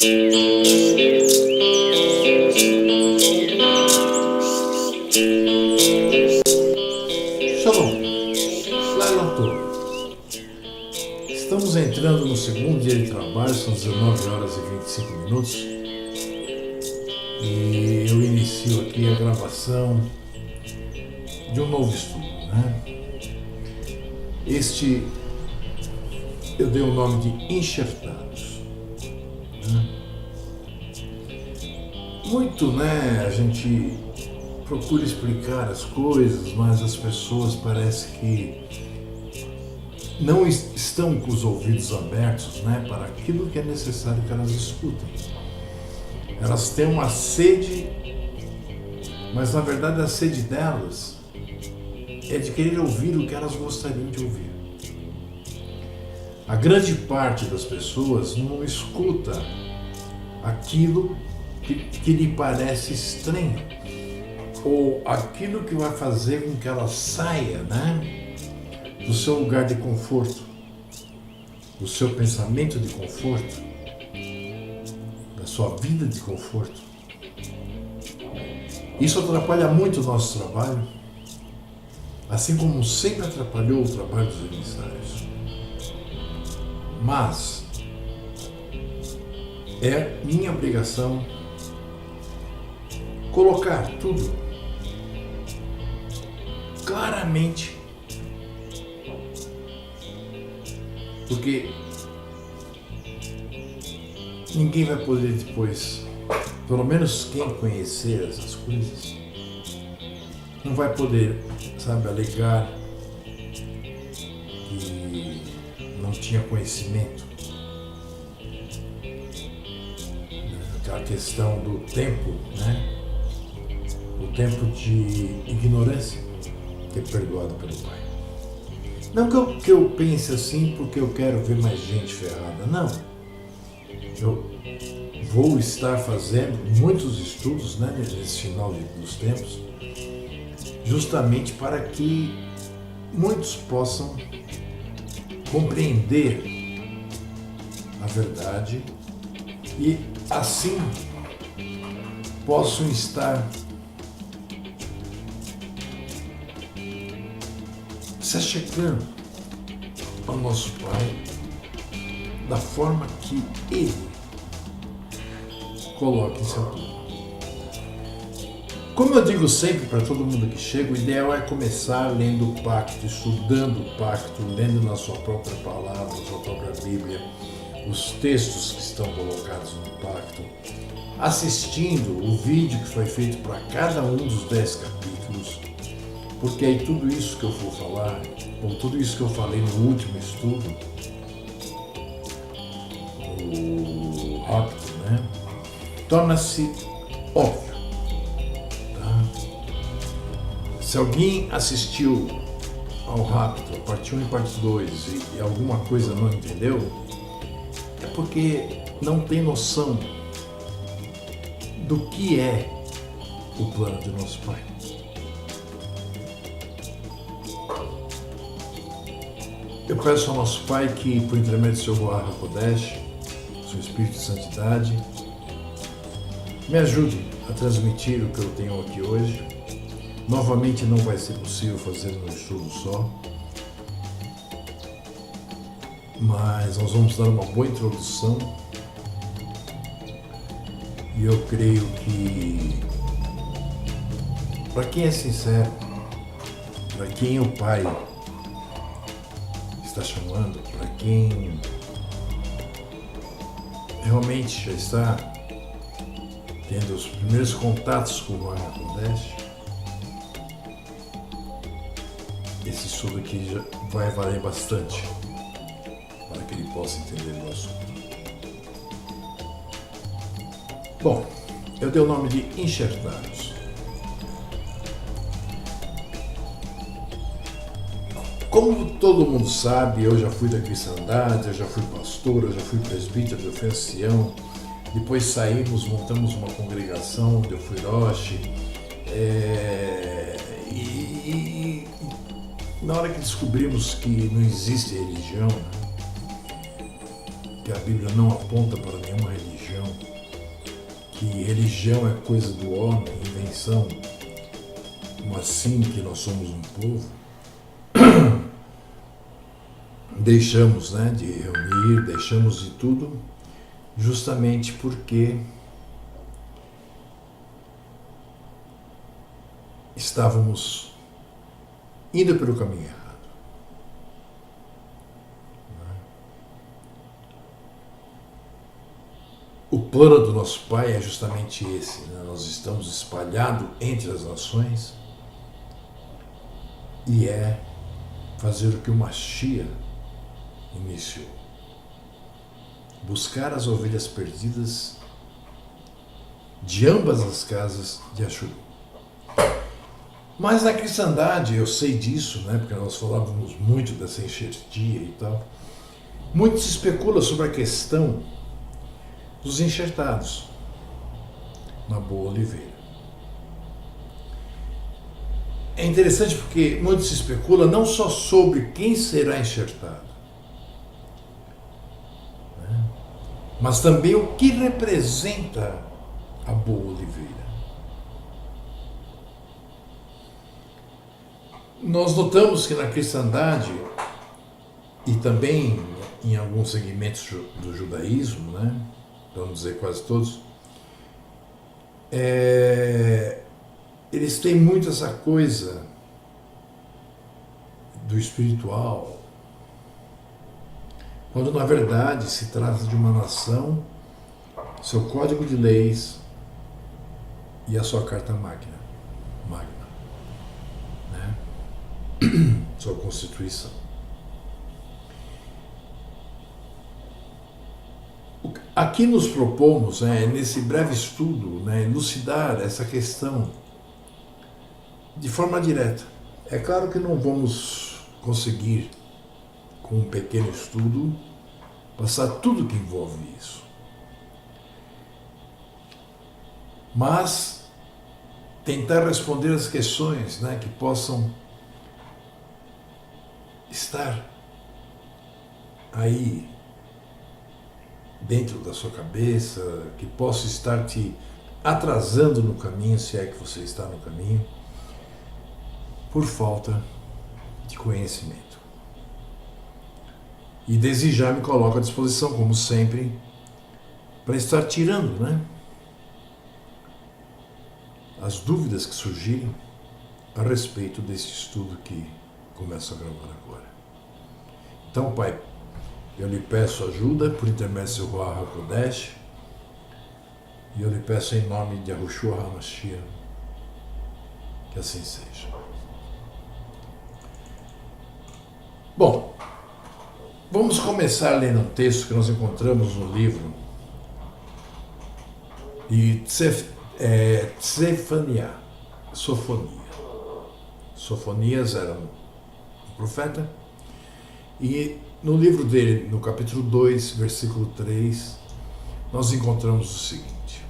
Shalom, Laila Tov. Estamos entrando no segundo dia de trabalho, são 19 horas e 25 minutos e eu inicio aqui a gravação de um novo estudo, né? Este eu dei o nome de Enxertados, né? Muito, né, a gente procura explicar as coisas, mas as pessoas parece que não estão com os ouvidos abertos, né, para aquilo que é necessário que elas escutem. Elas têm uma sede, mas na verdade a sede delas é de querer ouvir o que elas gostariam de ouvir. A grande parte das pessoas não escuta aquilo que lhe parece estranho, ou aquilo que vai fazer com que ela saia, né, do seu lugar de conforto, do seu pensamento de conforto, da sua vida de conforto. Isso atrapalha muito o nosso trabalho, assim como sempre atrapalhou o trabalho dos emissários. Mas é minha obrigação colocar tudo claramente, porque ninguém vai poder depois, pelo menos quem conhecer essas coisas, não vai poder, sabe, alegar que não tinha conhecimento. Aquela questão do tempo, né? O tempo de ignorância que é perdoado pelo Pai. Não que eu pense assim porque eu quero ver mais gente ferrada, não. Eu vou estar fazendo muitos estudos, né, nesse final dos tempos, justamente para que muitos possam compreender a verdade e assim possam estar se achegando ao nosso Pai da forma que Ele coloca em seu plano. Como eu digo sempre para todo mundo que chega, o ideal é começar lendo o pacto, estudando o pacto, lendo na sua própria palavra, na sua própria Bíblia, os textos que estão colocados no pacto, assistindo o vídeo que foi feito para cada um dos 10 capítulos, porque aí tudo isso que eu vou falar, ou tudo isso que eu falei no último estudo, o rapto, né, torna-se óbvio. Tá? Se alguém assistiu ao rapto, a parte 1 e parte 2, e alguma coisa não entendeu, é porque não tem noção do que é o plano de nosso Pai. Eu peço ao nosso Pai que, por intermédio do seu Ruach HaKodesh, seu Espírito de Santidade, me ajude a transmitir o que eu tenho aqui hoje. Novamente não vai ser possível fazer um estudo só, mas nós vamos dar uma boa introdução e eu creio que, para quem é sincero, para quem o Pai está chamando, para quem realmente já está tendo os primeiros contatos com o Ruach HaKodesh, esse estudo aqui já vai valer bastante para que ele possa entender o assunto. Bom, eu dei o nome de Enxertados. Como todo mundo sabe, eu já fui da cristandade, eu já fui pastor, eu já fui presbítero, eu fui ancião. Depois saímos, montamos uma congregação onde eu fui roche. E na hora que descobrimos que não existe religião, que a Bíblia não aponta para nenhuma religião, que religião é coisa do homem, invenção, como assim que nós somos um povo, deixamos, né, de reunir, deixamos de tudo, justamente porque estávamos indo pelo caminho errado. O plano do nosso Pai é justamente esse, né? Nós estamos espalhados entre as nações e é fazer o que o Mashiach iniciou. Buscar as ovelhas perdidas de ambas as casas de Ashuru. Mas na cristandade, eu sei disso, né, porque nós falávamos muito dessa enxertia e tal, muito se especula sobre a questão dos enxertados na boa oliveira. É interessante porque muito se especula não só sobre quem será enxertado, né, mas também o que representa a boa oliveira. Nós notamos que na cristandade e também em alguns segmentos do judaísmo, né, vamos dizer quase todos, eles têm muito essa coisa do espiritual, quando na verdade se trata de uma nação, seu código de leis e a sua carta magna, né? Sua Constituição. Aqui nos propomos, né, nesse breve estudo, né, elucidar essa questão de forma direta. É claro que não vamos conseguir, com um pequeno estudo, passar tudo que envolve isso. Mas tentar responder as questões, né, que possam estar aí dentro da sua cabeça, que possa estar te atrasando no caminho, se é que você está no caminho, por falta de conhecimento. E desde já me coloco à disposição, como sempre, para estar tirando, né, as dúvidas que surgirem a respeito desse estudo que começo a gravar agora. Então, Pai, eu lhe peço ajuda por intermédio do seu Ruach HaKodesh e eu lhe peço em nome de Yahushua HaMashiach que assim seja. Bom, vamos começar lendo um texto que nós encontramos no livro de Sofonias era um profeta, e no livro dele, no capítulo 2, versículo 3, nós encontramos o seguinte: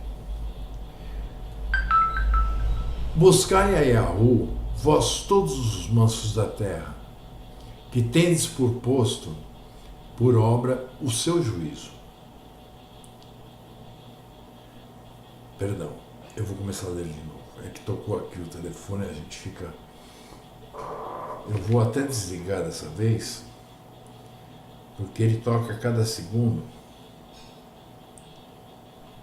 Buscai a Yahu, vós todos os mansos da terra, que tendes por posto, por obra, o seu juízo. Perdão, eu vou começar a ler de novo. É que tocou aqui o telefone, a gente fica... Eu vou até desligar dessa vez, porque ele toca a cada segundo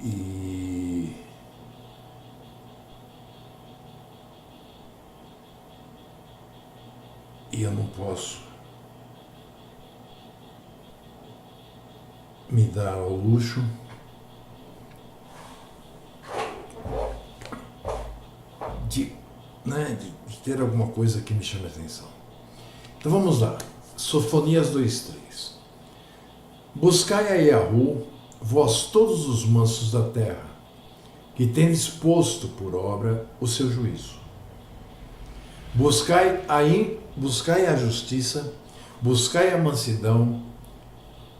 e eu não posso me dar ao luxo de ter alguma coisa que me chame a atenção. Então vamos lá. Sofonias 2:3. Buscai a Yahu, vós todos os mansos da terra, que tendes posto por obra o seu juízo. Buscai a justiça, buscai a mansidão.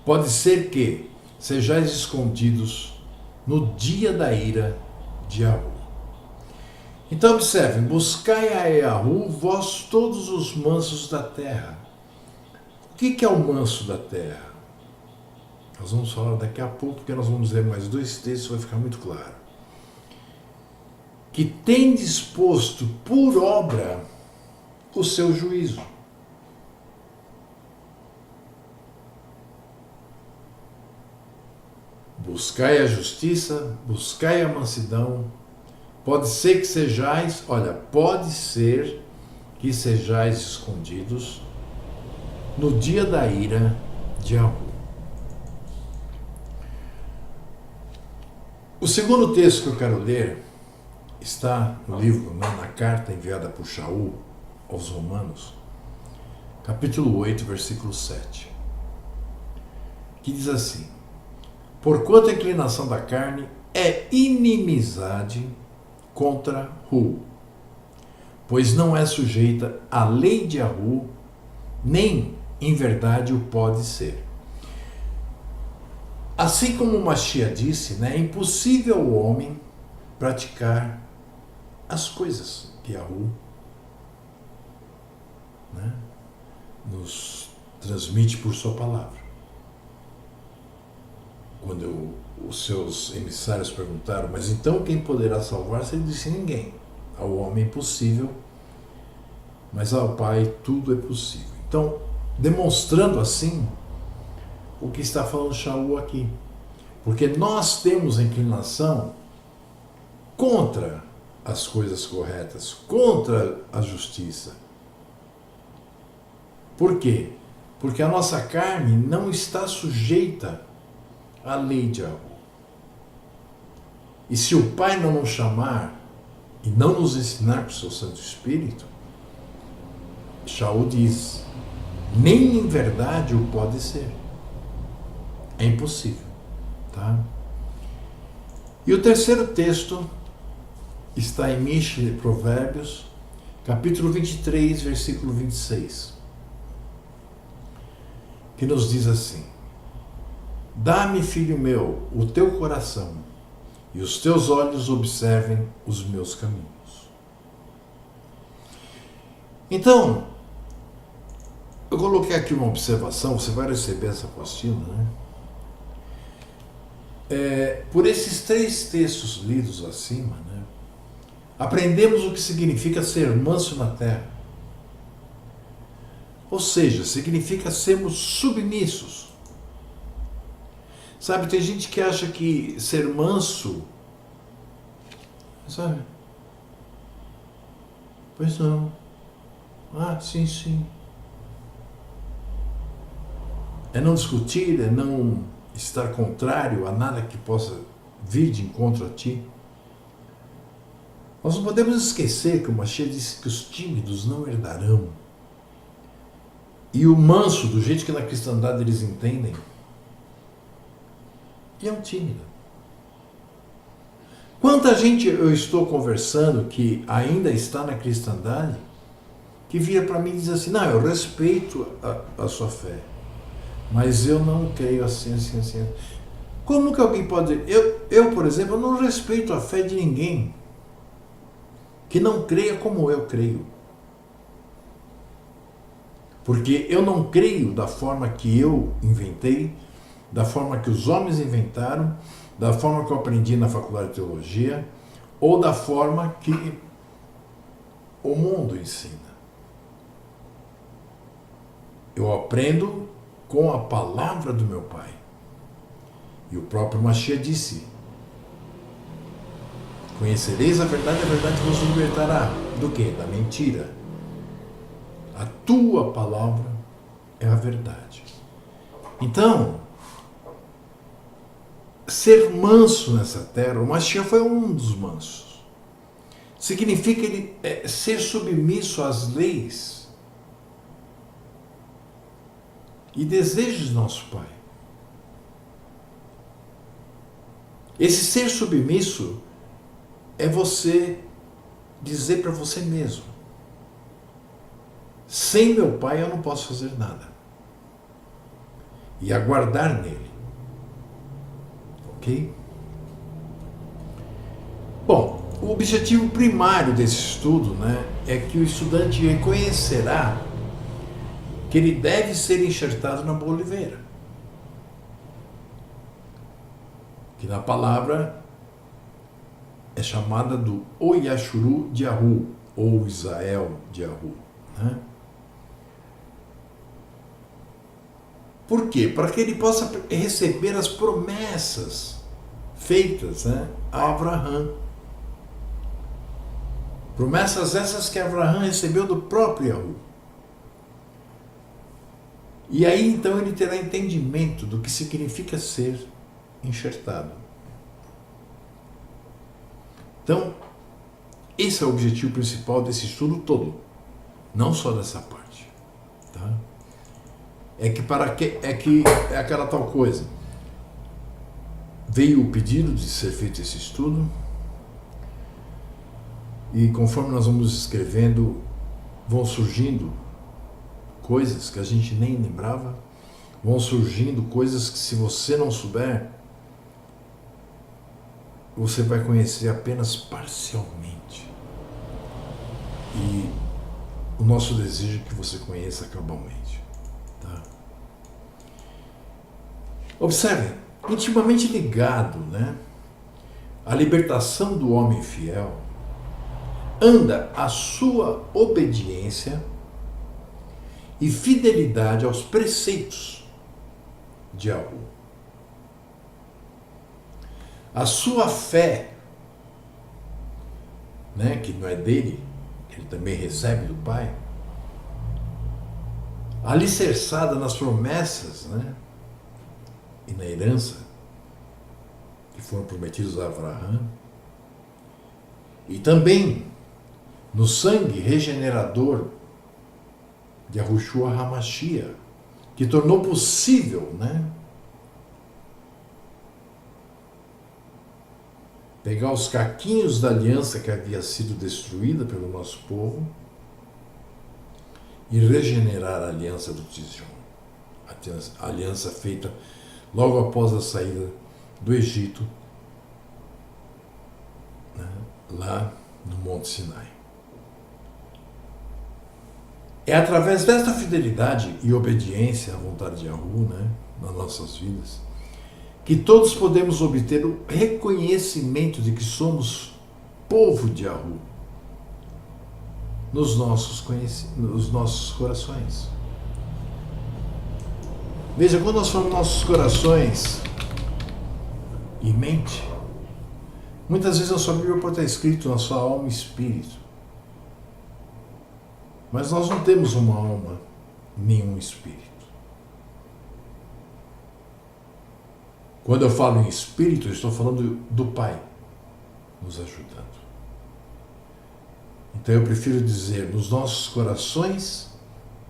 Pode ser que sejais escondidos no dia da ira de Yahu. Então observem, buscai a Yahu, vós todos os mansos da terra. O que é o manso da terra? Nós vamos falar daqui a pouco, porque nós vamos ler mais dois textos, vai ficar muito claro. que tem disposto por obra o seu juízo. Buscai a justiça, buscai a mansidão. Pode ser que sejais, olha, pode ser que sejais escondidos no dia da ira de Yahweh. O segundo texto que eu quero ler está no livro, na carta enviada por Shaul aos Romanos, capítulo 8, versículo 7, que diz assim: porquanto a inclinação da carne é inimizade contra Hu, pois não é sujeita à lei de Yahweh, nem em verdade o pode ser. Assim como o Mashiach disse, é impossível ao homem praticar as coisas que Yahweh nos transmite por sua palavra. Quando os seus emissários perguntaram, mas então quem poderá salvar-se? Ele disse: ninguém. Ao homem é impossível, mas ao Pai tudo é possível. Então, demonstrando assim o que está falando Shaul aqui. Porque nós temos a inclinação contra as coisas corretas, contra a justiça. Por quê? Porque a nossa carne não está sujeita à lei de Yahweh. E se o Pai não nos chamar e não nos ensinar com o seu Santo Espírito, Shaul diz, nem em verdade o pode ser. É impossível. Tá? E o terceiro texto está em Mishle, Provérbios, capítulo 23, versículo 26, que nos diz assim: dá-me, filho meu, o teu coração, e os teus olhos observem os meus caminhos. Então, eu coloquei aqui uma observação, você vai receber essa apostila, por esses três textos lidos acima, aprendemos o que significa ser manso na terra. Ou seja, significa sermos submissos. Sabe, tem gente que acha que ser manso, sabe? Pois não. Ah, sim, sim. É não discutir, é não estar contrário a nada que possa vir de encontro a ti. Nós não podemos esquecer que o Mashiach disse que os tímidos não herdarão. E o manso, do jeito que na cristandade eles entendem, é um tímido. Quanta gente eu estou conversando que ainda está na cristandade, que vira para mim e diz assim: não, eu respeito a sua fé, mas eu não creio assim. Como que alguém pode dizer? Eu, por exemplo, eu não respeito a fé de ninguém que não creia como eu creio. Porque eu não creio da forma que eu inventei, da forma que os homens inventaram, da forma que eu aprendi na faculdade de teologia, ou da forma que o mundo ensina. Eu aprendo com a palavra do meu Pai. E o próprio Mashiach disse: conhecereis a verdade vos libertará. Do quê? Da mentira. A tua palavra é a verdade. Então, ser manso nessa terra, o Mashiach foi um dos mansos. Significa ele ser submisso às leis e desejos do nosso Pai. Esse ser submisso é você dizer para você mesmo: sem meu Pai eu não posso fazer nada. E aguardar nele. Ok? Bom, o objetivo primário desse estudo, é que o estudante reconhecerá que ele deve ser enxertado na boa oliveira. Que na palavra é chamada do Oyashuru de Ahu, ou Israel de Ahu, né? Por quê? Para que ele possa receber as promessas feitas, né, a Abraham. Promessas essas que Abraham recebeu do próprio Yahu. E aí então ele terá entendimento do que significa ser enxertado. Então, esse é o objetivo principal desse estudo todo, não só dessa parte, tá? É aquela tal coisa. Veio o pedido de ser feito esse estudo e conforme nós vamos escrevendo, vão surgindo coisas que a gente nem lembrava, vão surgindo coisas que se você não souber, você vai conhecer apenas parcialmente. E o nosso desejo é que você conheça cabalmente. Tá? Observe, intimamente ligado, né? A libertação do homem fiel anda a sua obediência e fidelidade aos preceitos de Yahu. A sua fé, né, que não é dele, que ele também recebe do Pai, alicerçada nas promessas, né, e na herança que foram prometidos a Abraham, e também no sangue regenerador de Yahushua HaMashiach, que tornou possível, né, pegar os caquinhos da aliança que havia sido destruída pelo nosso povo e regenerar a aliança do Tijon, a aliança feita logo após a saída do Egito, né, lá no Monte Sinai. É através desta fidelidade e obediência à vontade de Yahu, né, nas nossas vidas, que todos podemos obter o reconhecimento de que somos povo de Yahu nos nossos corações. Veja, quando nós falamos nossos corações e mente, muitas vezes na sua Bíblia pode estar escrito na sua alma e espírito. Mas nós não temos uma alma nem um espírito. Quando eu falo em espírito, eu estou falando do Pai nos ajudando. Então eu prefiro dizer nos nossos corações,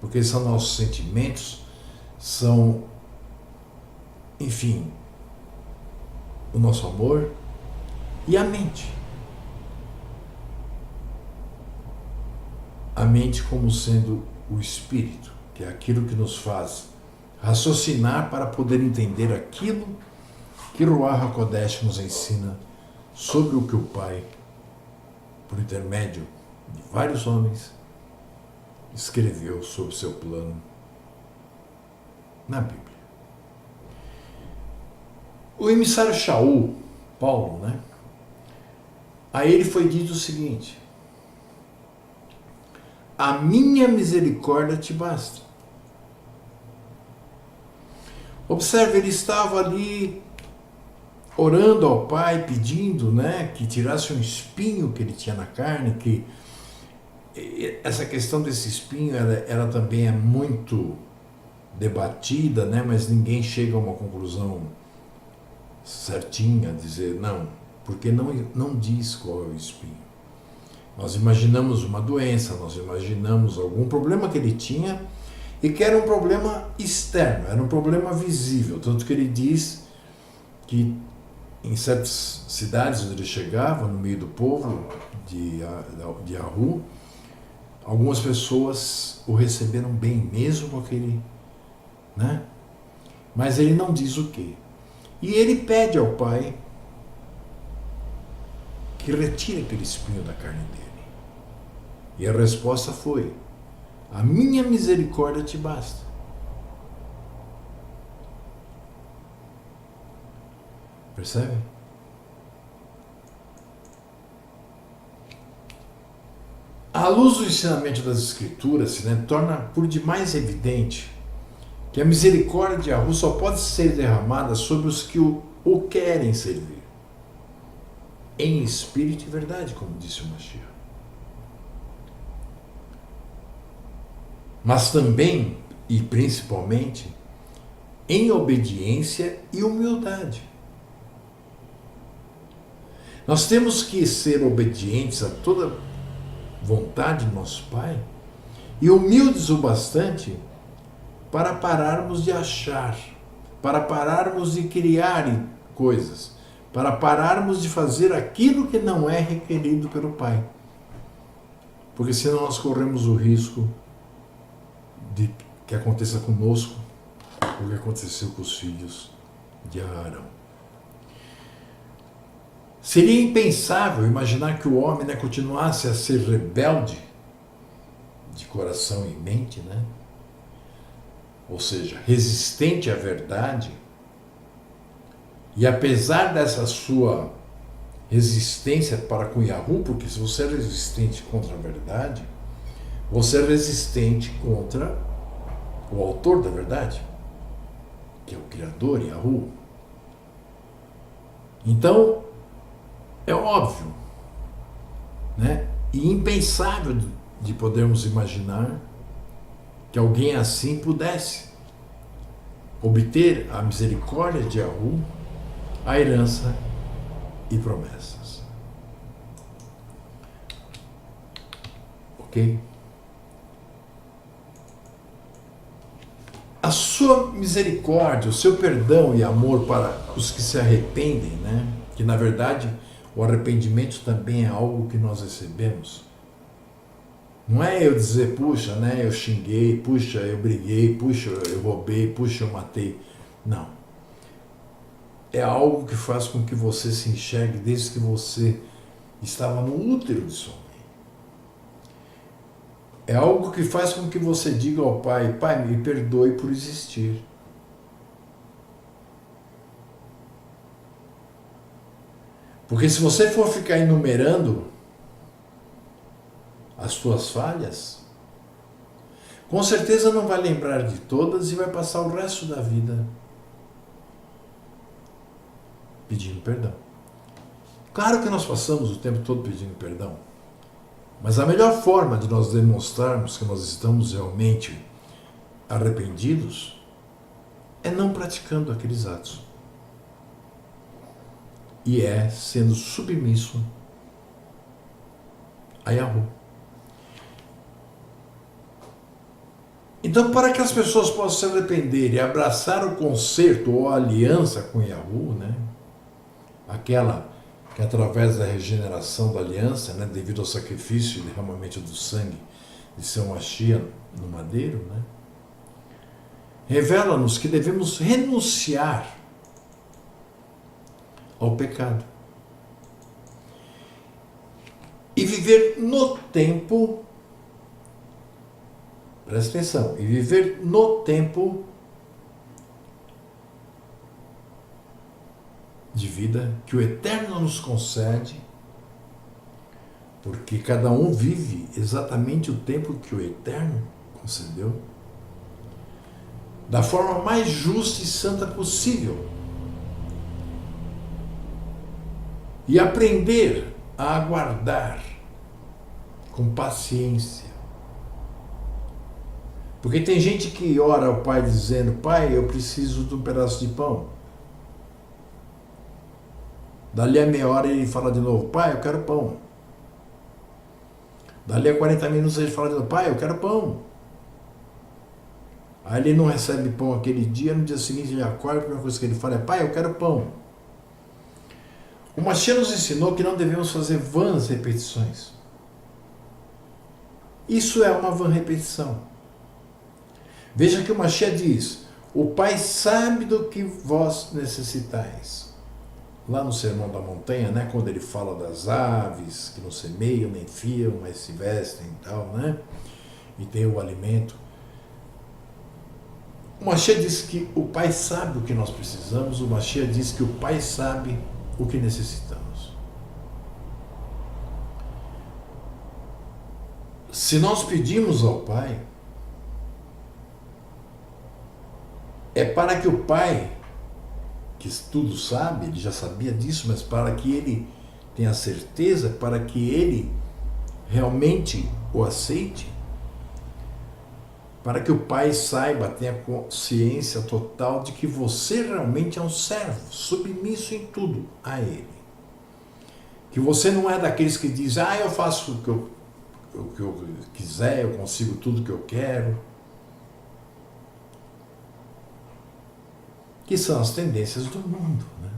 porque são nossos sentimentos, são, enfim, o nosso amor e a mente. A mente como sendo o espírito, que é aquilo que nos faz raciocinar para poder entender aquilo que Ruach HaKodesh nos ensina sobre o que o Pai, por intermédio de vários homens, escreveu sobre o seu plano na Bíblia. O emissário Shaul, Paulo, né? A ele foi dito o seguinte: a minha misericórdia te basta. Observe, ele estava ali orando ao Pai, pedindo, né, que tirasse um espinho que ele tinha na carne, que essa questão desse espinho, ela também é muito debatida, né, mas ninguém chega a uma conclusão certinha, dizer não, porque não diz qual é o espinho. Nós imaginamos uma doença, nós imaginamos algum problema que ele tinha e que era um problema externo, era um problema visível, tanto que ele diz que em certas cidades onde ele chegava, no meio do povo de Yahu, algumas pessoas o receberam bem, mesmo com aquele, né? Mas ele não diz o quê. E ele pede ao Pai que retire aquele espinho da carne dele. E a resposta foi: a minha misericórdia te basta. Percebe? À luz do ensinamento das Escrituras, né, torna por demais evidente que a misericórdia de Yahu só pode ser derramada sobre os que o querem servir, em espírito e verdade, como disse o Mashiach. Mas também, e principalmente, em obediência e humildade. Nós temos que ser obedientes a toda vontade do nosso Pai e humildes o bastante para pararmos de achar, para pararmos de criar coisas, para pararmos de fazer aquilo que não é requerido pelo Pai. Porque senão nós corremos o risco de que aconteça conosco o que aconteceu com os filhos de Arão. Seria impensável imaginar que o homem, né, continuasse a ser rebelde de coração e mente, né? Ou seja, resistente à verdade, e apesar dessa sua resistência para com Yahu, porque se você é resistente contra a verdade, você é resistente contra o autor da verdade, que é o Criador, Yahu. Então, é óbvio, né, e impensável de podermos imaginar que alguém assim pudesse obter a misericórdia de Yahu, a herança e promessas. Ok? A sua misericórdia, o seu perdão e amor para os que se arrependem, né? Que na verdade o arrependimento também é algo que nós recebemos. Não é eu dizer, puxa, né, eu xinguei, puxa, eu briguei, puxa, eu roubei, puxa, eu matei. Não. É algo que faz com que você se enxergue desde que você estava no útero de sua mãe. É algo que faz com que você diga ao Pai, Pai, me perdoe por existir. Porque se você for ficar enumerando as suas falhas, com certeza não vai lembrar de todas e vai passar o resto da vida pedindo perdão. Claro que nós passamos o tempo todo pedindo perdão, mas a melhor forma de nós demonstrarmos que nós estamos realmente arrependidos é não praticando aqueles atos. E é sendo submisso a Yahu. Então, para que as pessoas possam se arrepender e abraçar o concerto ou a aliança com Yahu, né? Aquela que através da regeneração da aliança, né, devido ao sacrifício e derramamento do sangue de São Mashiach no madeiro, né, revela-nos que devemos renunciar ao pecado e viver no tempo, presta atenção, e viver no tempo de vida que o Eterno nos concede, porque cada um vive exatamente o tempo que o Eterno concedeu, da forma mais justa e santa possível. E aprender a aguardar com paciência. Porque tem gente que ora ao Pai dizendo, Pai, eu preciso de um pedaço de pão. Dali a meia hora ele fala de novo, Pai, eu quero pão. Dali a 40 minutos ele fala de novo, Pai, eu quero pão. Aí ele não recebe pão aquele dia, no dia seguinte ele acorda, a primeira coisa que ele fala é, Pai, eu quero pão. O Mashiach nos ensinou que não devemos fazer vãs repetições. Isso é uma vã repetição. Veja que o Mashiach diz, o Pai sabe do que vós necessitais. Lá no Sermão da Montanha, né, quando ele fala das aves, que não semeiam nem fiam, mas se vestem e tal, né? E tem o alimento. O Mashiach diz que o Pai sabe o que nós precisamos, o Mashiach diz que o Pai sabe o que necessitamos. se nós pedimos ao Pai, é para que o Pai, que tudo sabe, ele já sabia disso, mas para que ele tenha certeza, para que ele realmente o aceite, para que o Pai saiba, tenha consciência total de que você realmente é um servo, submisso em tudo a Ele. Que você não é daqueles que dizem, eu faço o que eu quiser, eu consigo tudo que eu quero. Que são as tendências do mundo, né?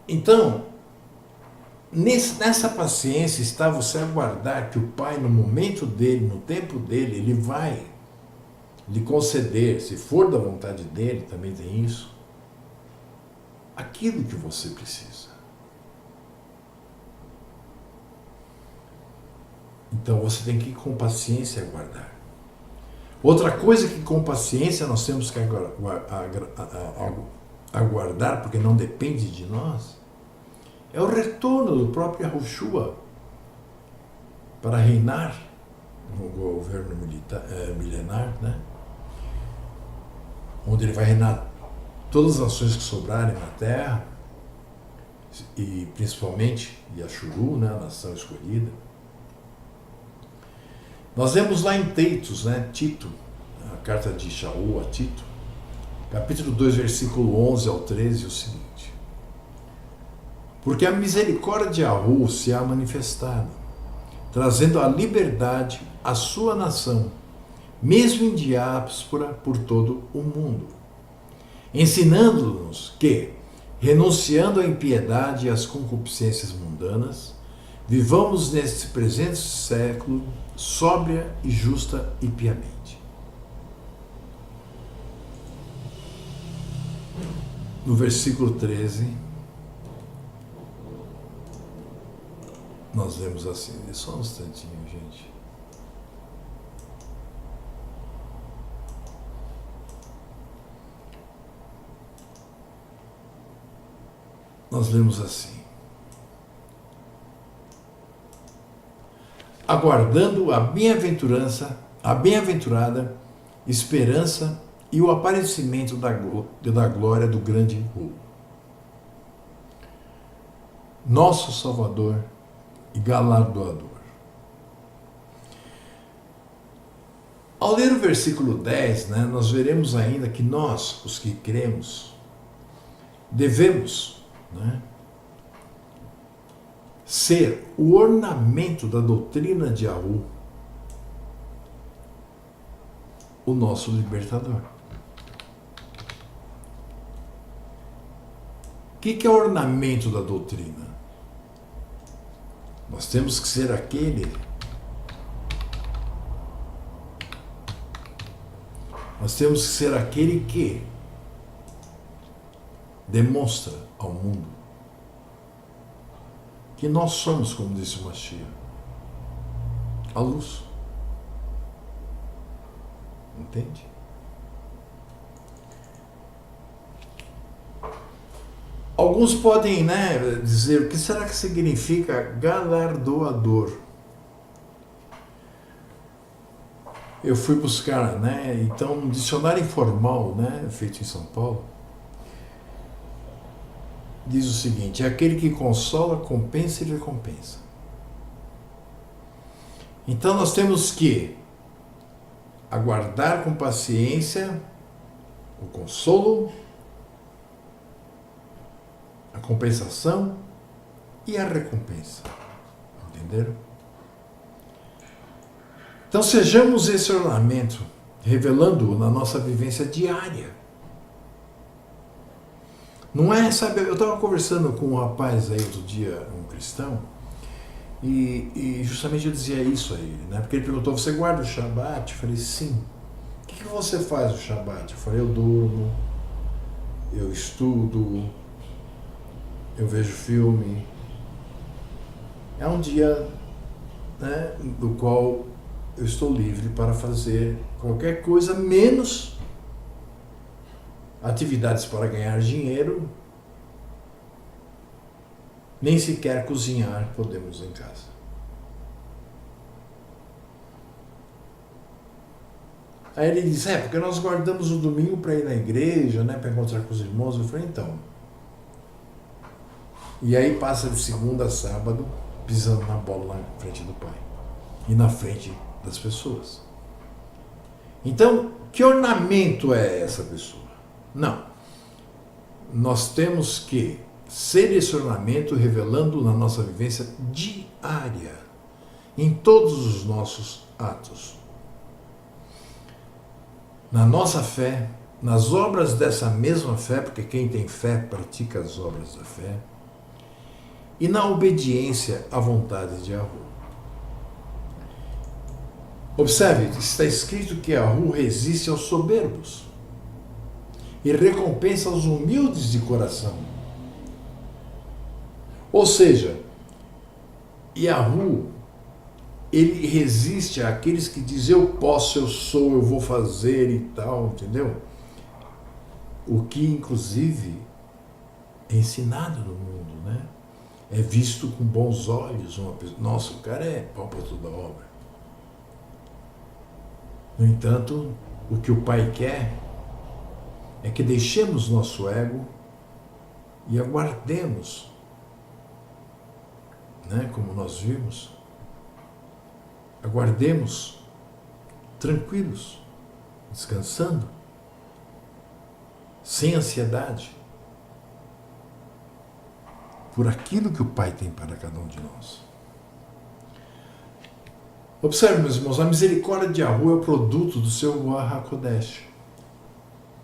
Então, nessa paciência está você aguardar que o Pai, no momento dele, no tempo dele, ele vai lhe conceder, se for da vontade dele, também tem isso, aquilo que você precisa. Então você tem que ir com paciência aguardar. Outra coisa que com paciência nós temos que aguardar, porque não depende de nós, é o retorno do próprio Yahushua para reinar no governo milenar, né? Onde ele vai reinar todas as nações que sobrarem na terra, e principalmente Yashuru, né, a nação escolhida. Nós vemos lá em Teitos, né, Tito, a carta de Shaul a Tito, capítulo 2, versículo 11 ao 13, o seguinte: porque a misericórdia de Yahu se há manifestado, trazendo a liberdade à sua nação, mesmo em diáspora por todo o mundo, ensinando-nos que, renunciando à impiedade e às concupiscências mundanas, vivamos neste presente século sóbria e justa e piamente. No versículo 13, nós vemos assim, só um instantinho, gente. Nós lemos assim: aguardando a bem-aventurada esperança e o aparecimento da glória do grande Hu, nosso Salvador e galardoador. Ao ler o versículo 10, né, nós veremos ainda que nós, os que cremos, devemos, né, ser o ornamento da doutrina de Yahu, o nosso libertador. O que é o ornamento da doutrina? Nós temos que ser aquele que demonstra ao mundo que nós somos, como disse o Mashiach, a luz. Entende? Alguns podem, né, dizer, o que será que significa galardoador? Eu fui buscar, né, então, um dicionário informal, né, feito em São Paulo, diz o seguinte: é aquele que consola, compensa e recompensa. Então nós temos que aguardar com paciência o consolo, a compensação e a recompensa. Entenderam? Então sejamos esse ornamento, revelando-o na nossa vivência diária. Não é, sabe, eu estava conversando com um rapaz aí outro dia, um cristão, e justamente eu dizia isso a ele, né? Porque ele perguntou: você guarda o Shabat? Eu falei: sim. O que você faz no Shabat? Eu falei: eu durmo, eu estudo, eu vejo filme. É um dia, né, do qual eu estou livre para fazer qualquer coisa, menos atividades para ganhar dinheiro nem sequer cozinhar podemos em casa. Aí ele diz, porque nós guardamos o domingo para ir na igreja, né, para encontrar com os irmãos. Eu falei, então. E aí passa de segunda a sábado, pisando na bola na frente do Pai. E na frente das pessoas. Então, que ornamento é essa pessoa? Não. Nós temos que ser esse ornamento revelando na nossa vivência diária, em todos os nossos atos. Na nossa fé, nas obras dessa mesma fé, porque quem tem fé pratica as obras da fé, e na obediência à vontade de Yahu. Observe, está escrito que Yahu resiste aos soberbos e recompensa os humildes de coração. Ou seja, Yahu, ele resiste àqueles que dizem eu posso, eu sou, eu vou fazer e tal, entendeu? O que, inclusive, é ensinado no mundo, né? É visto com bons olhos. Uma pessoa, nossa, o cara é pau para toda obra. No entanto, o que o Pai quer é que deixemos nosso ego e aguardemos, né, como nós vimos, aguardemos tranquilos, descansando, sem ansiedade, por aquilo que o Pai tem para cada um de nós. Observe, meus irmãos, a misericórdia de Yahu é o produto do seu Ruach HaKodesh,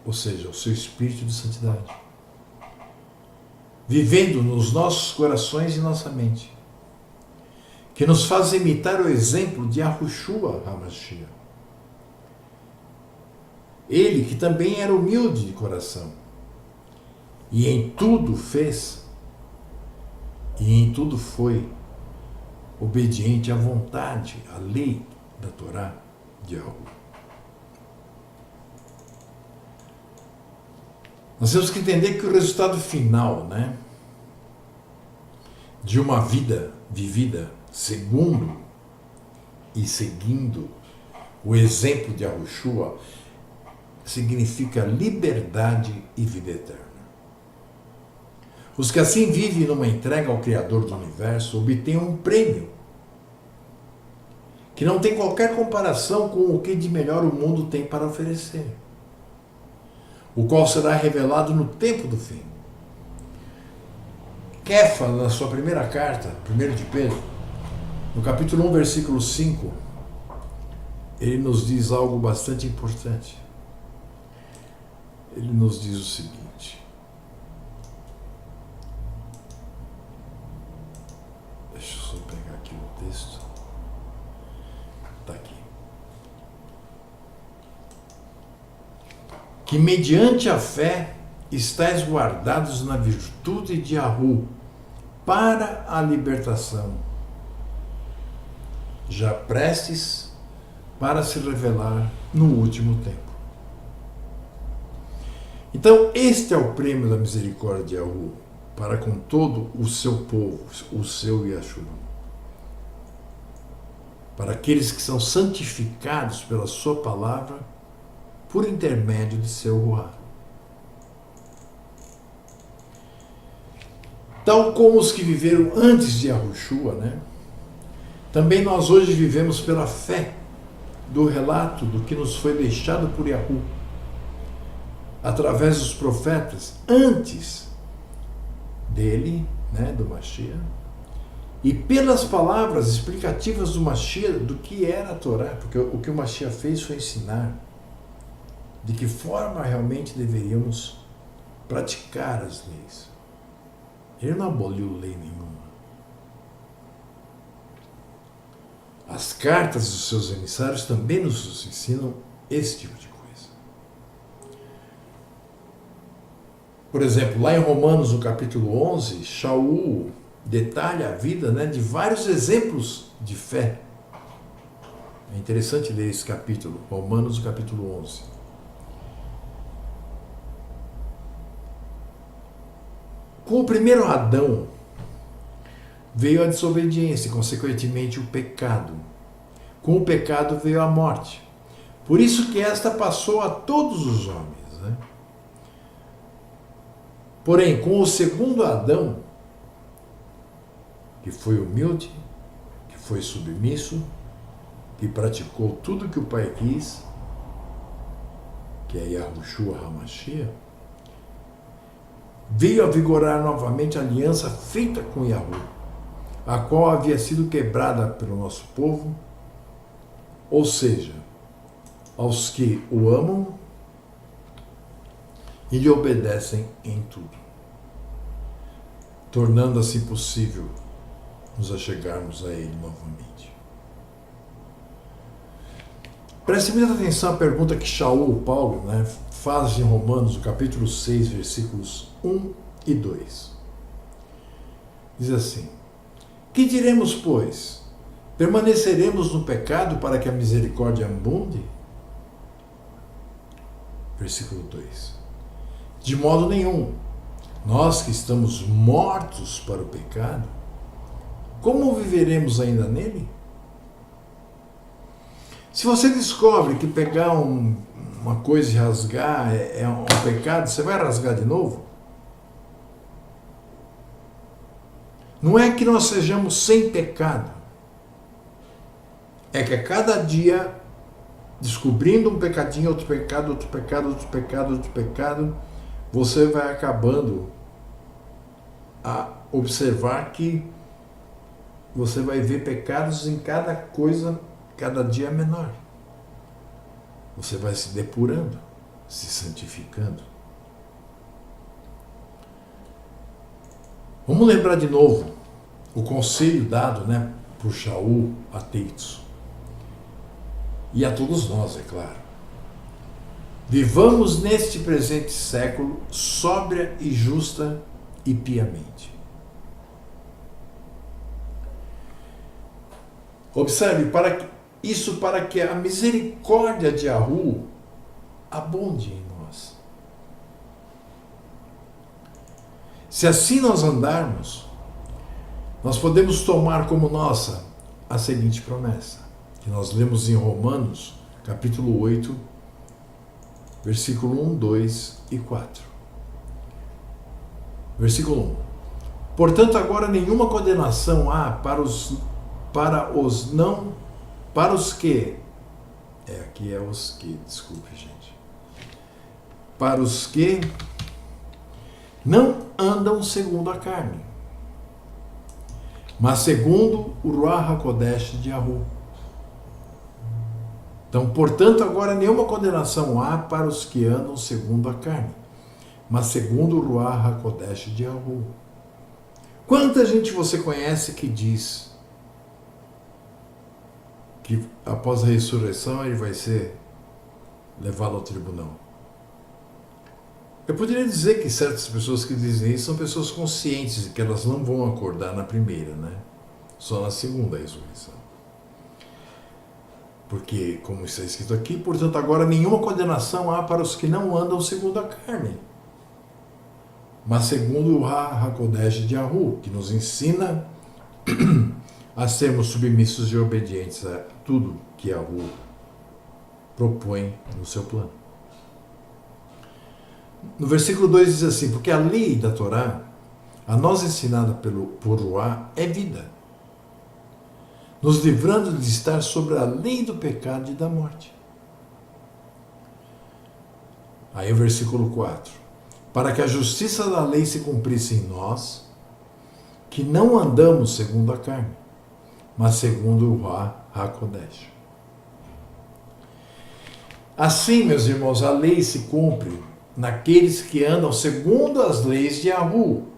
ou seja, o seu espírito de santidade, vivendo nos nossos corações e nossa mente, que nos faz imitar o exemplo de Yahushua HaMashiach. Ele que também era humilde de coração, e em tudo fez, e em tudo foi obediente à vontade, à lei da Torá de Yahu. Nós temos que entender que o resultado final, né, de uma vida vivida segundo e seguindo o exemplo de Yahushua significa liberdade e vida eterna. Os que assim vivem numa entrega ao Criador do Universo obtêm um prêmio que não tem qualquer comparação com o que de melhor o mundo tem para oferecer, o qual será revelado no tempo do fim. Kefa, na sua primeira carta, 1 de Pedro, no capítulo 1, versículo 5, ele nos diz algo bastante importante. Ele nos diz o seguinte. Deixa eu só pegar aqui o texto. Está aqui. Que mediante a fé estáis guardados na virtude de Yahu para a libertação, já prestes para se revelar no último tempo. Então, este é o prêmio da misericórdia de Yahu para com todo o seu povo, o seu Yashuru. Para aqueles que são santificados pela sua palavra por intermédio de seu Ruach. Tal como os que viveram antes de Yahushua, né? Também nós hoje vivemos pela fé do relato do que nos foi deixado por Yahu, através dos profetas, antes dele, né, do Mashiach, e pelas palavras explicativas do Mashiach, do que era a Torá, porque o que o Mashiach fez foi ensinar de que forma realmente deveríamos praticar as leis. Ele não aboliu lei nenhuma. As cartas dos seus emissários também nos ensinam esse tipo de coisa. Por exemplo, lá em Romanos, no capítulo 11, Shaul detalha a vida, né, de vários exemplos de fé. É interessante ler esse capítulo, Romanos, capítulo 11. Com o primeiro Adão, veio a desobediência e, consequentemente, o pecado. Com o pecado veio a morte. Por isso que esta passou a todos os homens, né? Porém, com o segundo Adão, que foi humilde, que foi submisso, que praticou tudo que o Pai quis, que é Yahushua HaMashiach, veio a vigorar novamente a aliança feita com Yahu, a qual havia sido quebrada pelo nosso povo, ou seja, aos que o amam e lhe obedecem em tudo, tornando assim possível nos achegarmos a Ele novamente. Preste muita atenção à pergunta que Shaul, Paulo, faz em Romanos, no capítulo 6, versículos 1 e 2. Diz assim: que diremos, pois? Permaneceremos no pecado para que a misericórdia abunde? Versículo 2. De modo nenhum. Nós que estamos mortos para o pecado, como viveremos ainda nele? Se você descobre que pegar uma coisa e rasgar é um pecado, você vai rasgar de novo? Não é que nós sejamos sem pecado. É que a cada dia, descobrindo um pecadinho, outro pecado, outro pecado, outro pecado, outro pecado, você vai acabando a observar que você vai ver pecados em cada coisa, cada dia menor. Você vai se depurando, se santificando. Vamos lembrar de novo o conselho dado, por Shaul a Teitos. E a todos nós, é claro. Vivamos neste presente século sóbria e justa e piamente. Observe, para que a misericórdia de Yahu abunde em nós. Se assim nós andarmos, nós podemos tomar como nossa a seguinte promessa, que nós lemos em Romanos, capítulo 8, versículo 1, 2 e 4. Versículo 1. Portanto, agora nenhuma condenação há para os que, para os que não andam segundo a carne, mas segundo o Ruach HaKodesh de Yahu. Então, portanto, agora nenhuma condenação há para os que andam segundo a carne, mas segundo o Ruach HaKodesh de Yahu. Quanta gente você conhece que diz que após a ressurreição ele vai ser levado ao tribunal? Eu poderia dizer que certas pessoas que dizem isso são pessoas conscientes de que elas não vão acordar na primeira, só na segunda ressurreição. Porque, como está escrito aqui, portanto, agora nenhuma condenação há para os que não andam segundo a carne, mas segundo o HaKodesh de Yahu, que nos ensina a sermos submissos e obedientes a tudo que Yahu propõe no seu plano. No versículo 2 diz assim: porque a lei da Torá, a nós ensinada por Ruá, é vida, nos livrando de estar sobre a lei do pecado e da morte. Aí o versículo 4: para que a justiça da lei se cumprisse em nós, que não andamos segundo a carne, mas segundo o Ruach HaKodesh. Assim, meus irmãos, a lei se cumpre naqueles que andam segundo as leis de Yahu,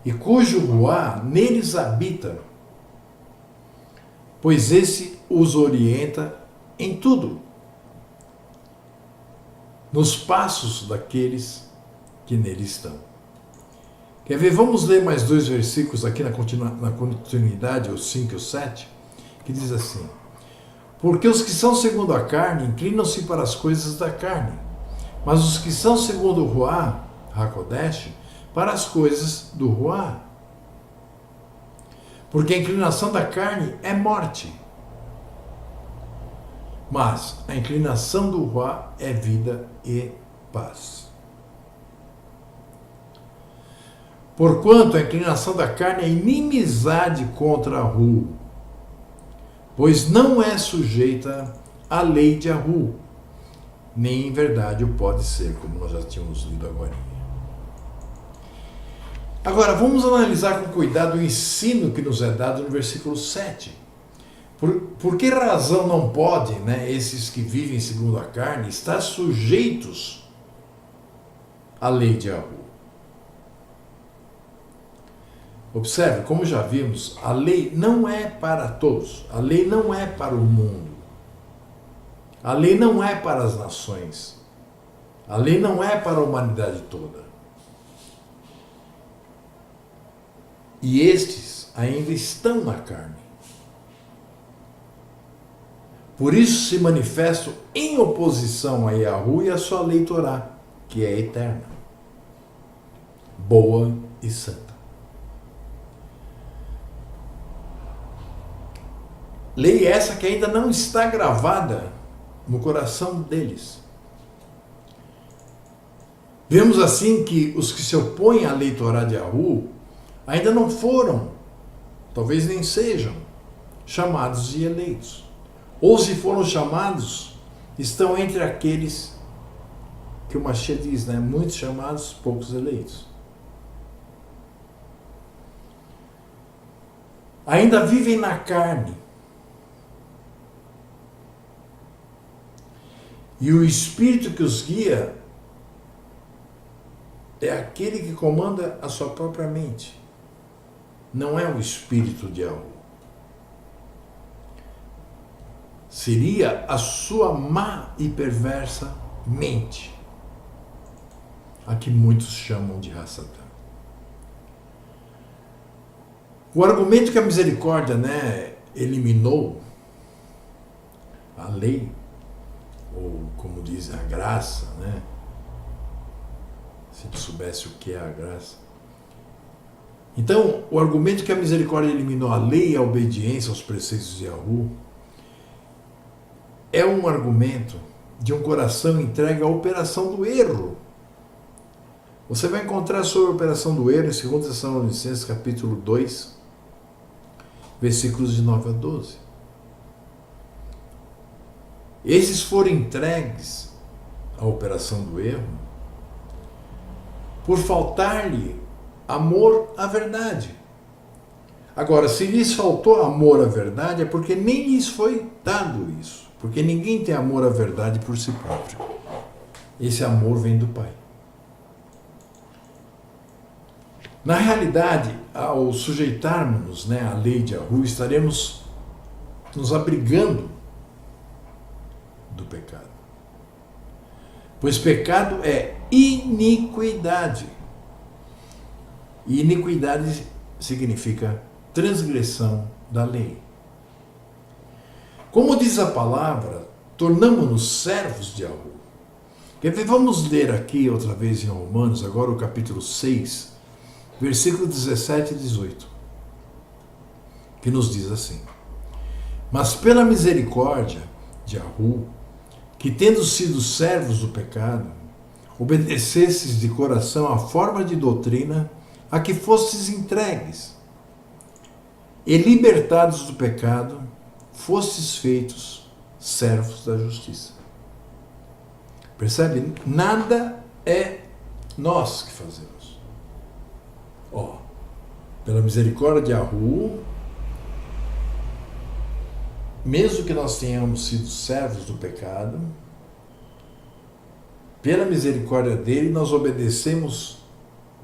e cujo Ruá neles habita, pois esse os orienta em tudo, nos passos daqueles que nele estão. Quer ver? Vamos ler mais 2 versículos aqui na continuidade, os 5 e o 7, que diz assim: porque os que são segundo a carne inclinam-se para as coisas da carne, mas os que são segundo o Ruach HaKodesh, para as coisas do Ruach. Porque a inclinação da carne é morte. Mas a inclinação do Ruá é vida e paz. Porquanto a inclinação da carne é inimizade contra Hu, pois não é sujeita à lei de Ahu, nem em verdade o pode ser, como nós já tínhamos lido agora. Agora, vamos analisar com cuidado o ensino que nos é dado no versículo 7. Por que razão não podem, esses que vivem segundo a carne, estar sujeitos à lei de Ahu? Observe, como já vimos, a lei não é para todos, a lei não é para o mundo, a lei não é para as nações, a lei não é para a humanidade toda. E estes ainda estão na carne. Por isso se manifestam em oposição a Yahu e a sua lei Torá, que é eterna, boa e santa. Lei essa que ainda não está gravada no coração deles. Vemos assim que os que se opõem à lei Torá de Yahu ainda não foram, talvez nem sejam, chamados de eleitos. Ou se foram chamados, estão entre aqueles que o Mashiach diz, muitos chamados, poucos eleitos. Ainda vivem na carne. E o Espírito que os guia é aquele que comanda a sua própria mente. Não é o Espírito de Yahu. Seria a sua má e perversa mente, a que muitos chamam de Hassatã. O argumento que a misericórdia, eliminou a lei, ou como dizem, a graça, se ele soubesse o que é a graça. Então, o argumento que a misericórdia eliminou a lei e a obediência aos preceitos de Yahu é um argumento de um coração entregue à operação do erro. Você vai encontrar sobre a operação do erro em 2 Tessalonicenses capítulo 2, versículos de 9 a 12. Esses foram entregues à operação do erro por faltar-lhe amor à verdade. Agora, se lhes faltou amor à verdade, é porque nem lhes foi dado isso. Porque ninguém tem amor à verdade por si próprio. Esse amor vem do Pai. Na realidade, ao sujeitarmos à lei de Yahu, estaremos nos abrigando do pecado. Pois pecado é iniquidade. E iniquidade significa transgressão da lei. Como diz a palavra, tornamo-nos servos de Yahu. Vamos ler aqui outra vez em Romanos, agora o capítulo 6, versículo 17 e 18, que nos diz assim: Mas pela misericórdia de Yahu, que tendo sido servos do pecado, obedecesses de coração à forma de doutrina a que fostes entregues, e libertados do pecado, fostes feitos servos da justiça. Percebe? Nada é nós que fazemos. Pela misericórdia de Yahu, mesmo que nós tenhamos sido servos do pecado, pela misericórdia dele, nós obedecemos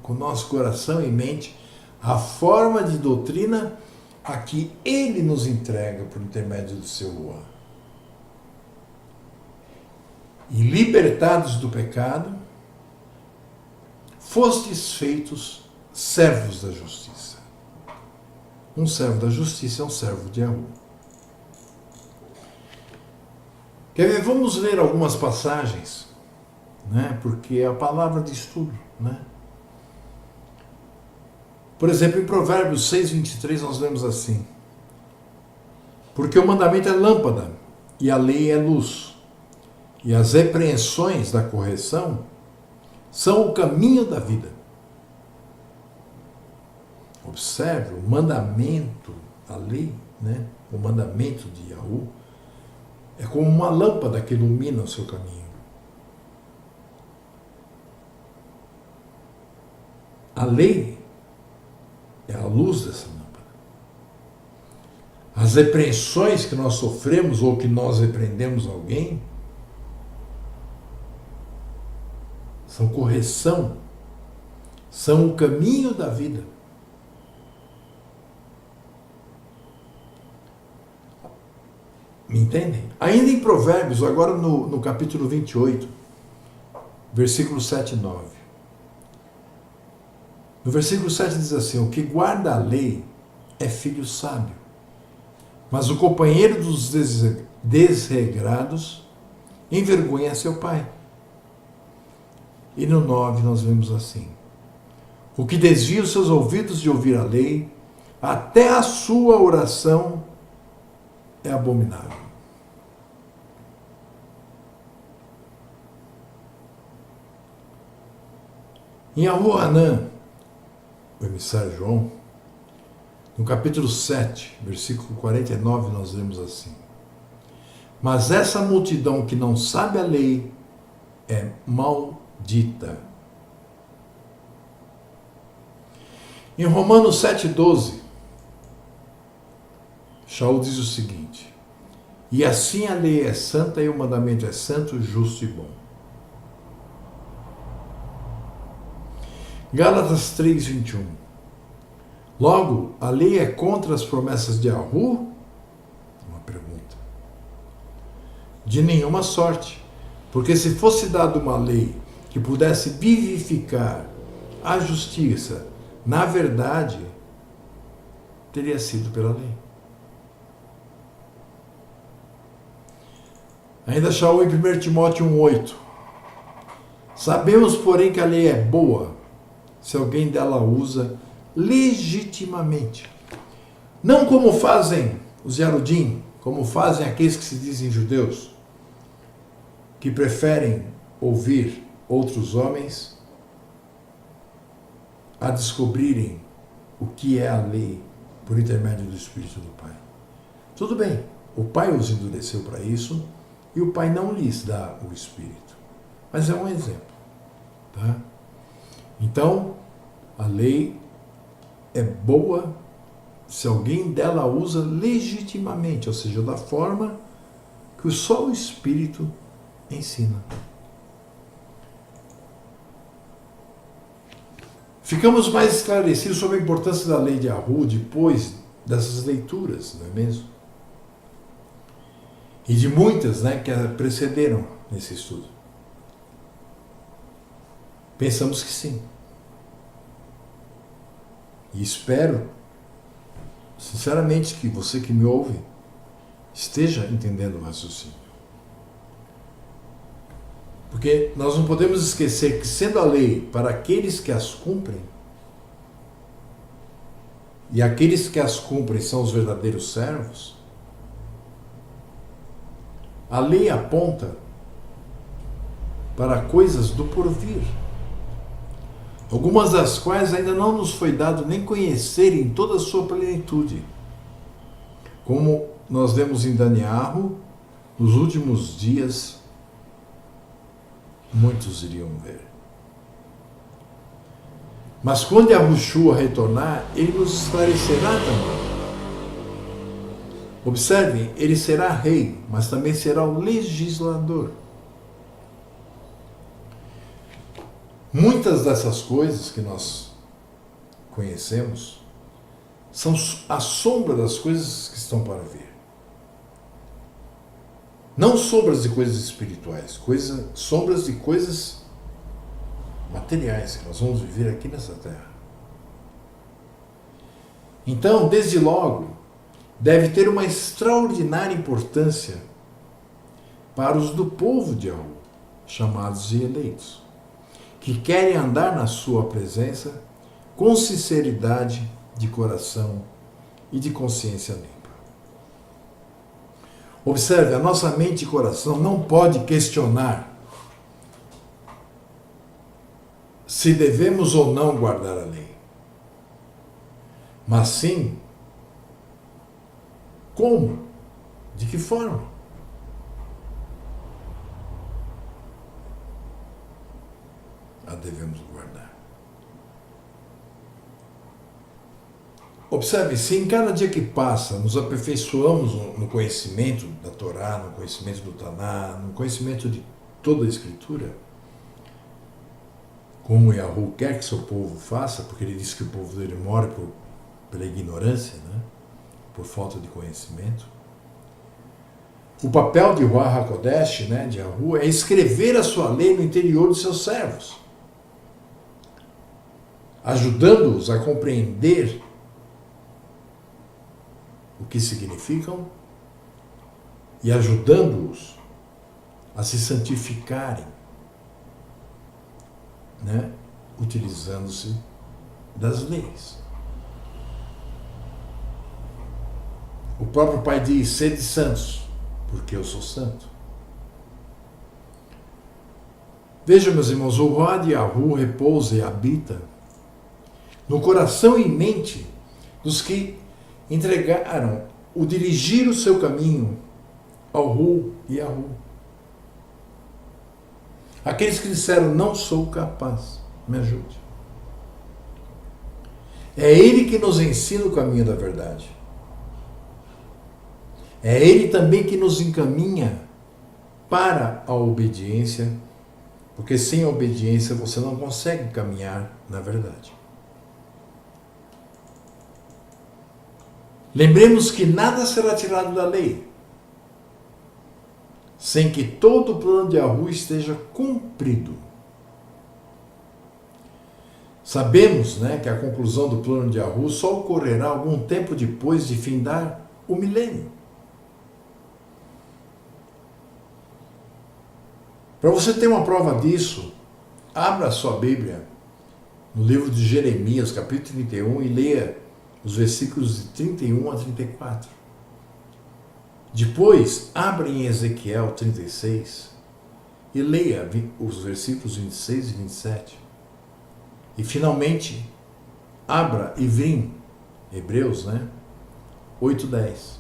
com nosso coração e mente a forma de doutrina a que ele nos entrega por intermédio do seu Ruá. E libertados do pecado, fostes feitos servos da justiça. Um servo da justiça é um servo de Yahu. Quer ver? Vamos ler algumas passagens, porque a palavra diz tudo, Por exemplo, em Provérbios 6:23 nós lemos assim: porque o mandamento é lâmpada e a lei é luz, e as repreensões da correção são o caminho da vida. Observe, o mandamento, a lei, né? O mandamento de Yahu é como uma lâmpada que ilumina o seu caminho. A lei é a luz dessa lâmpada. As repreensões que nós sofremos ou que nós repreendemos alguém são correção, são o caminho da vida. Me entendem? Ainda em Provérbios, agora no capítulo 28, versículos 7 e 9. No versículo 7 diz assim: o que guarda a lei é filho sábio, mas o companheiro dos desregrados envergonha seu pai. E no 9 nós vemos assim: o que desvia os seus ouvidos de ouvir a lei, até a sua oração é abominável. Em Yahu-Hanã, o emissário João, no capítulo 7, versículo 49, nós lemos assim: mas essa multidão que não sabe a lei é maldita. Em Romanos 7,12, Shaul diz o seguinte: e assim a lei é santa e o mandamento é santo, justo e bom. Gálatas 3:21. Logo, a lei é contra as promessas de Yahu? Uma pergunta. De nenhuma sorte, porque se fosse dada uma lei que pudesse vivificar a justiça, na verdade, teria sido pela lei. Ainda Shaul em 1 Timóteo 1,8. Sabemos, porém, que a lei é boa se alguém dela usa legitimamente. Não como fazem os Yarudim, como fazem aqueles que se dizem judeus, que preferem ouvir outros homens a descobrirem o que é a lei por intermédio do Espírito do Pai. Tudo bem, o Pai os endureceu para isso e o Pai não lhes dá o Espírito. Mas é um exemplo. Tá? Então, a lei é boa se alguém dela usa legitimamente, ou seja, da forma que só o Espírito ensina. Ficamos mais esclarecidos sobre a importância da lei de Yahu depois dessas leituras, não é mesmo? E de muitas, né, que precederam nesse estudo. Pensamos que sim. E espero, sinceramente, que você que me ouve esteja entendendo o raciocínio. Porque nós não podemos esquecer que, sendo a lei para aqueles que as cumprem, e aqueles que as cumprem são os verdadeiros servos, a lei aponta para coisas do porvir, algumas das quais ainda não nos foi dado nem conhecer em toda a sua plenitude. Como nós vemos em Daniel, nos últimos dias, muitos iriam ver. Mas quando Yahushua retornar, ele nos esclarecerá também. Observem, ele será rei, mas também será o legislador. Muitas dessas coisas que nós conhecemos são a sombra das coisas que estão para vir. Não sombras de coisas espirituais, sombras de coisas materiais que nós vamos viver aqui nessa terra. Então, desde logo, deve ter uma extraordinária importância para os do povo de Yahu, chamados e eleitos, que querem andar na sua presença com sinceridade de coração e de consciência limpa. Observe, a nossa mente e coração não pode questionar se devemos ou não guardar a lei, mas sim como, de que forma. A devemos guardar. Observe, se em cada dia que passa nos aperfeiçoamos no conhecimento da Torá, no conhecimento do Taná, no conhecimento de toda a Escritura, como Yahu quer que seu povo faça, porque ele diz que o povo dele mora pela ignorância, né? Por falta de conhecimento. O papel de Ruach HaKodesh, né, de Yahu, é escrever a sua lei no interior dos seus servos, ajudando-os a compreender o que significam e ajudando-os a se santificarem, né, utilizando-se das leis. O próprio Pai diz: sede santos, porque eu sou santo. Vejam, meus irmãos, o Ruach de Yahu repousa e habita no coração e mente dos que entregaram o dirigir o seu caminho ao Hu e Yahu. Aqueles que disseram: não sou capaz, me ajude. É Ele que nos ensina o caminho da verdade. É Ele também que nos encaminha para a obediência, porque sem a obediência você não consegue caminhar na verdade. Lembremos que nada será tirado da lei sem que todo o plano de Yahu esteja cumprido. Sabemos, né, que a conclusão do plano de Yahu só ocorrerá algum tempo depois de findar o milênio. Para você ter uma prova disso, abra a sua Bíblia no livro de Jeremias, capítulo 31, e leia os versículos de 31 a 34. Depois, abra em Ezequiel 36 e leia os versículos 26 e 27. E finalmente, abra e vim, Hebreus, né? 8:10.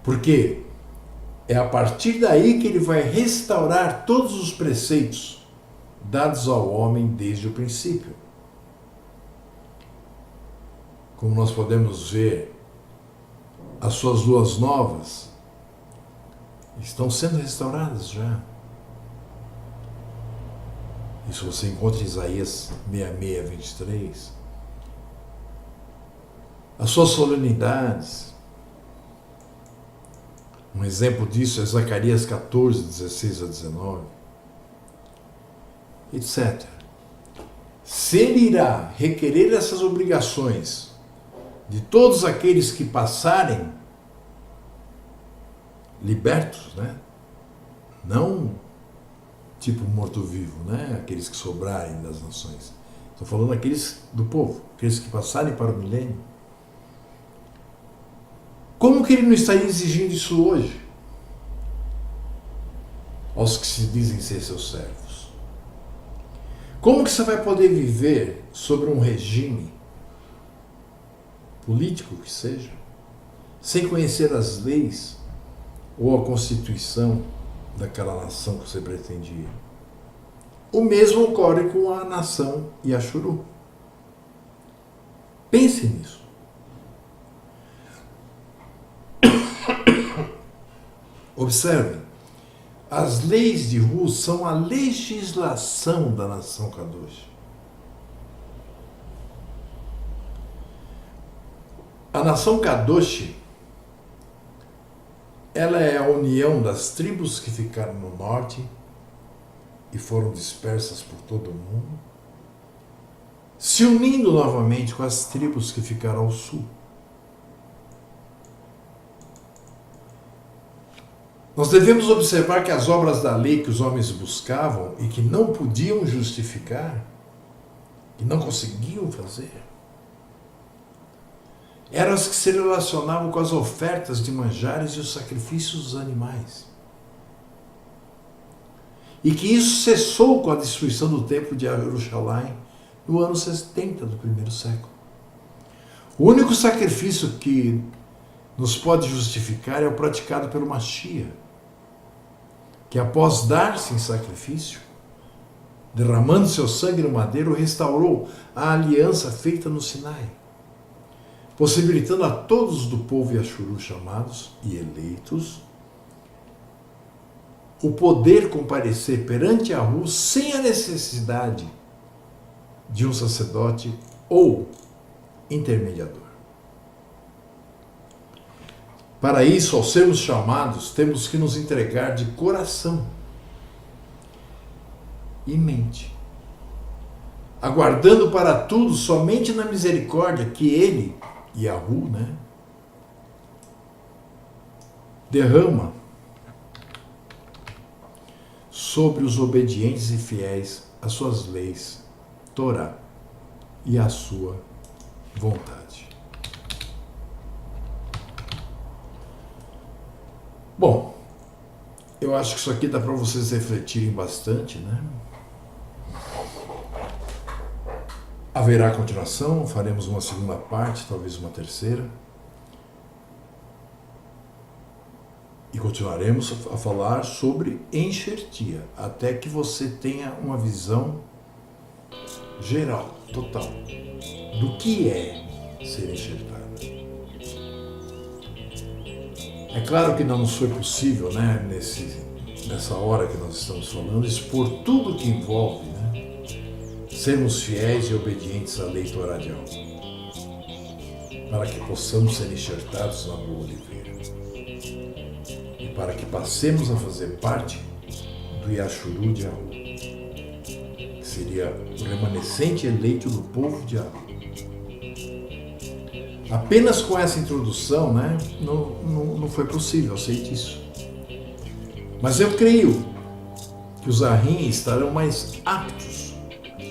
Porque é a partir daí que ele vai restaurar todos os preceitos dados ao homem desde o princípio. Como nós podemos ver, as suas luas novas estão sendo restauradas já. Isso você encontra em Isaías 66, 23. As suas solenidades. Um exemplo disso é Zacarias 14, 16 a 19. Etc. Se ele irá requerer essas obrigações de todos aqueles que passarem libertos, né? Não tipo morto-vivo, né? Aqueles que sobrarem das nações. Estou falando aqueles do povo, aqueles que passarem para o milênio. Como que ele não está exigindo isso hoje? Aos que se dizem ser seus servos. Como que você vai poder viver sobre um regime político que seja, sem conhecer as leis ou a constituição daquela nação que você pretendia? O mesmo ocorre com a nação Yashuru. Pense nisso. Observe, as leis de Hu são a legislação da nação Kadosh. A nação Kadosh, ela é a união das tribos que ficaram no norte e foram dispersas por todo o mundo, se unindo novamente com as tribos que ficaram ao sul. Nós devemos observar que as obras da lei que os homens buscavam e que não podiam justificar, e não conseguiam fazer eram as que se relacionavam com as ofertas de manjares e os sacrifícios dos animais. E que isso cessou com a destruição do templo de Jerusalém no ano 70 do primeiro século. O único sacrifício que nos pode justificar é o praticado pelo Mashiach, que após dar-se em sacrifício, derramando seu sangue no madeiro, restaurou a aliança feita no Sinai, possibilitando a todos do povo Yashuru chamados e eleitos o poder comparecer perante Yahu sem a necessidade de um sacerdote ou intermediador. Para isso, ao sermos chamados, temos que nos entregar de coração e mente, aguardando para tudo somente na misericórdia que Ele, Yahu, derrama sobre os obedientes e fiéis às suas leis, Torá e à sua vontade. Bom, eu acho que isso aqui dá para vocês refletirem bastante, Haverá continuação, faremos uma segunda parte, talvez uma terceira. E continuaremos a falar sobre enxertia, até que você tenha uma visão geral, total, do que é ser enxertado. É claro que não nos foi possível, nessa hora que nós estamos falando, expor tudo o que envolve, sermos fiéis e obedientes à lei Torá de Yahu, para que possamos ser enxertados na boa oliveira. E para que passemos a fazer parte do Yashuru de Yahu, que seria o remanescente eleito do povo de Yahu. Apenas com essa introdução, não foi possível, eu sei disso. Mas eu creio que os Ahim estarão mais aptos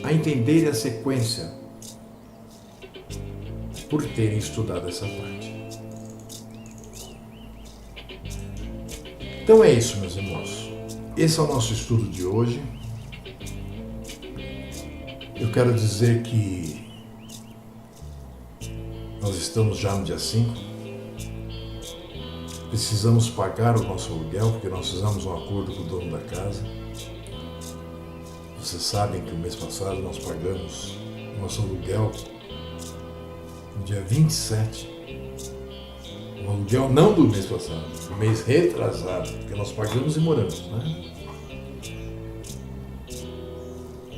a entender a sequência por terem estudado essa parte. Então é isso, meus irmãos. Esse é o nosso estudo de hoje. Eu quero dizer que nós estamos já no dia 5. Precisamos pagar o nosso aluguel, porque nós fizemos um acordo com o dono da casa. Vocês sabem que o mês passado nós pagamos o nosso aluguel no dia 27. O aluguel não do mês passado, do mês retrasado, porque nós pagamos e moramos,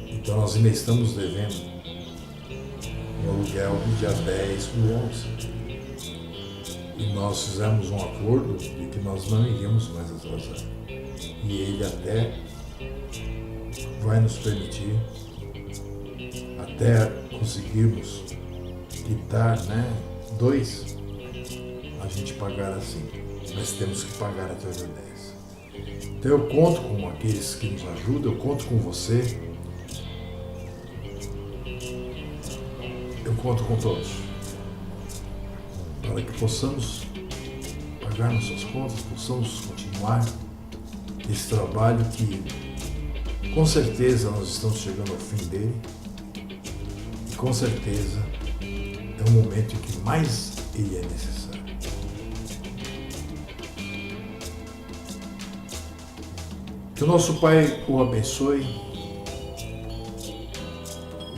Então nós ainda estamos devendo o aluguel do dia 10 do 11. E nós fizemos um acordo de que nós não iríamos mais atrasar. E ele até vai nos permitir, até conseguirmos quitar, 2, a gente pagar assim. Mas temos que pagar até o dia 10. Então eu conto com aqueles que nos ajudam, eu conto com você, eu conto com todos, para que possamos pagar nossas contas, possamos continuar esse trabalho que com certeza nós estamos chegando ao fim dele e com certeza é o momento em que mais ele é necessário. Que o nosso Pai o abençoe,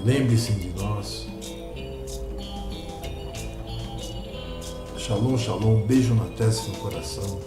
lembre-se de nós. Shalom, shalom, beijo na testa e no coração.